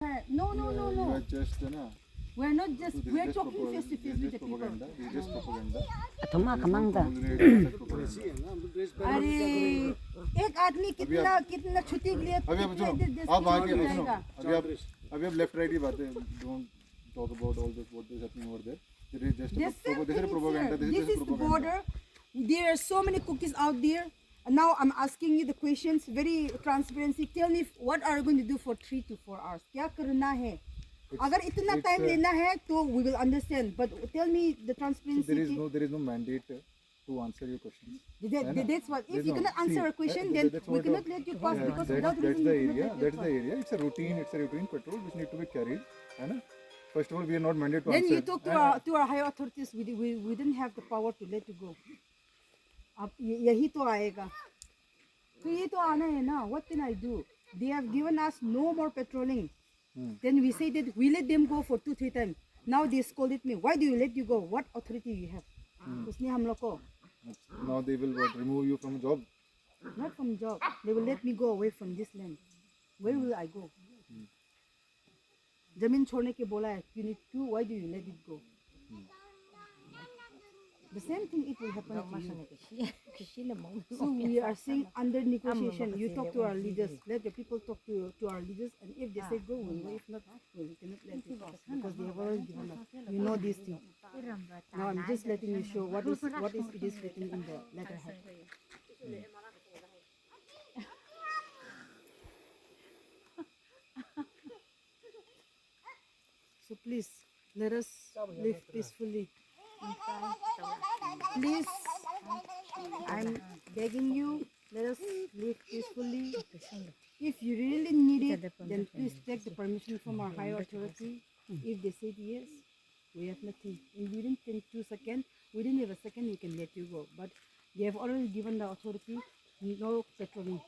No. You are just, We're not just, we're talking face to face with the people. propaganda. This is just propaganda. थोमा कमांगदा अरे एक आदमी कितना छुट्टी के लिए अभी आप सुनो, आप आगे सुनो, अभी आप लेफ्ट राइट की बातें, don't talk about all this what is happening over there. This is propaganda. This is the border. There are so many cookies out there. And now I'm asking you the questions, very transparency. Tell me what are you going to do for 3 to 4 hours? क्या करना है? अगर इतना time लेना है तो we will understand. But tell me the transparency. So there is no mandate to answer your questions. That's what. If you cannot answer a question, then we cannot let you pass because without reason. That's the area. It's a routine patrol which need to be carried. First of all, we are not mandated to answer. Then you talk to our higher authorities. We didn't have the power to let you go. अब यही तो आएगा. तो ये तो आना है ना. What can I do? They have given us no more patrolling. Then we say that we let them go for 2-3 times. Now they scolded me. Why do you let you go? What authority you have? उसने हम लोग को. Now they will remove you from job. Not from job. They will let me go away from this land. Where will I go? जमीन छोड़ने के बोला है. You need to. Why do you let it go? The same thing it will happen to you. So we are saying under negotiation, you talk to our leaders, let the people talk to our leaders, and if they say go, we'll go. If not, we cannot let it pass because they have already given us. You know this thing. Now I'm just letting you show what is it is written in the letterhead. So please let us live peacefully. Please, I'm begging you, let us live peacefully. If you really need it, then please take the permission from our higher authority. If they say yes, we have nothing. And within 2 seconds, within a second, we can let you go. But they have already given the authority no patrolling,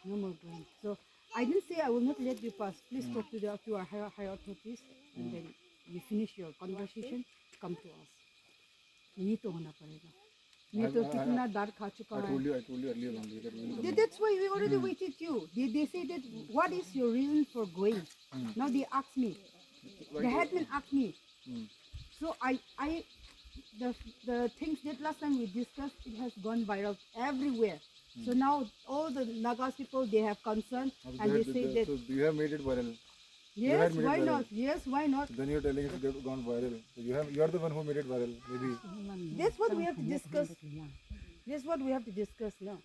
no more going. So I didn't say I will not let you pass. Please talk to our higher authorities, and then you finish your conversation. Come to us. ये तो होना पड़ेगा. ये तो कितना डर खा चुका है. I told you earlier only that we will come. That's why we already waited you. They say that what is your reason for going? Now they ask me. The headman asked me. So the things that last time we discussed, it has gone viral everywhere. So now all the Nagas people, they have concern and they say that. So you have made it viral. Yes, why not? Yes, why not? Then you're telling it's gone viral. So you are the one who made it viral, maybe. That's what we have to discuss. That's what we have to discuss now.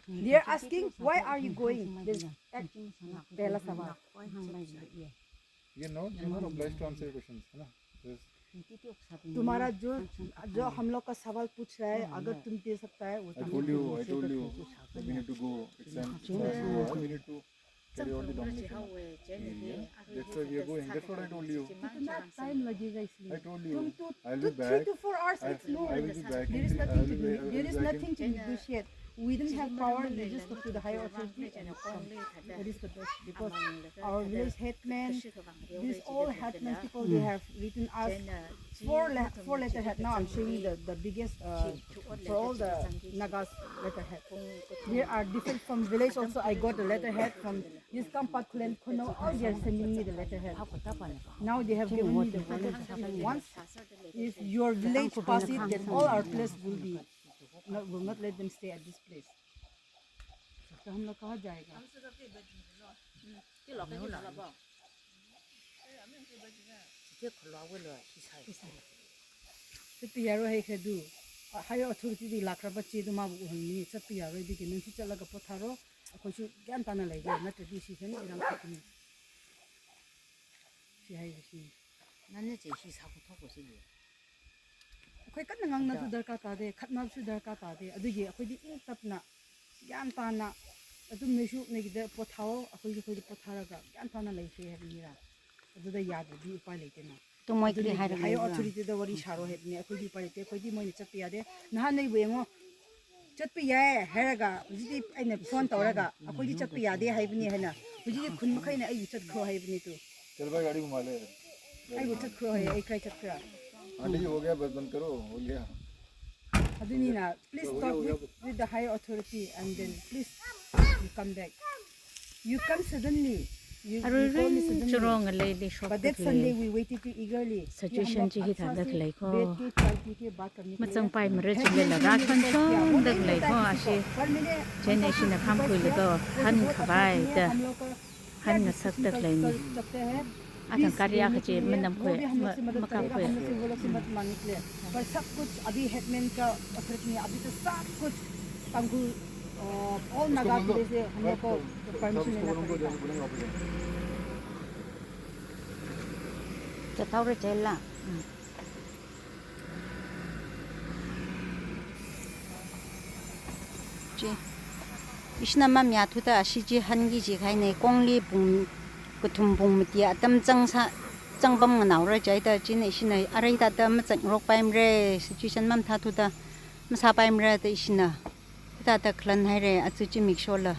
They are asking, why are you going? Pehla sawal. You're not obliged to answer your questions, है ना? तुम्हारा जो हम लोग का सवाल पूछ रहा है, अगर तुम दे सकता है, वो I told you that we need to go. We need to carry out the domination area. That's why we are going. That's what I told you. कितना टाइम लगेगा इसलिए? I told you. I'll be 3 back. to 4 hours. It's no. I will be back. There is nothing to negotiate. We didn't have power. We just talk to the higher authority and come. That is the best because our village headman, these all headman people, they have written us four letterhead. Now I'm showing you the biggest for all the Nagas letterhead. They are different from village. Also, I got the letterhead from this Kampat clan. All they are sending me the letterhead. Now they have given me the letterhead. Once if your village pass it, then all our place will not let them stay at this place. तो हम लोग कहाँ जाएगा? चप्पियारो है Khedu. higher authority di lakra bachi du ma bu honni chappiyaaro di ke nunsi chalaga potharo akoisu gyan tana lai ga natre decision irang thakni. Si hai si. 나는 제시 사고 타고 싶어. अखोई कन्ना ngang su darka ta de khatna su darka ta de adugi अखोई di ing tapna gyan tana adu mesu negida pothao अखोई khoi pothara ga gyan tana lai se ha ni ra adu da yad di upai leite na 또 뭐들이 하려 하여 authority da wari sharo het ni अखोई di upai leite अखोई di moi chappi ya de na nei bengo chappi ya heraga uji aina phone tawraga अखोई di chappi ya de haibni hena uji khun makai na ai chat kho haibni tu चल भाई गाड़ी घुमा ले ai chat kho hai ai kai chat kra aunty ji हो गया बस बंद करो हो गया Adunina, please talk with the higher authority and then please you come back. You come suddenly. You Aru called me rin suddenly. churong ngalay di shop But that Sunday we waited too eagerly. Suggestion chi hi thadak lay ko. Macang pai mare Headling chile la rak kan university, chon वो dak नहीं lay होता ko है किसी ashi को। पर मैंने jene shi na kham pui le ko han khabai da हम लोग का han क्या na sak discussion dak lay ni कर सकते हैं atan Please karya लेने khachi के लिए, menam वो khwe भी हम लोग से मदद makam करेगा, khwe हम लोग से वो लोग से मदद मांगने के लिए पर सब कुछ अभी हेडमैन का अथॉरिटी नहीं अभी तो सब कुछ पंगु ऑल नागा पुलिस से हम लोग को परमिशन लेना पड़ेगा cha thau re chela ji ishna ma mya thu da ashi ji han gi ji khai ne kongli bung kuthum bung mi ya tam chang sa chang bam nga naw ra jai da ji ne shi na arai da da ma chang rok paim re situation mam tha thu da ma sa paim ra da ishna da da klan hai re achu ji mik shol la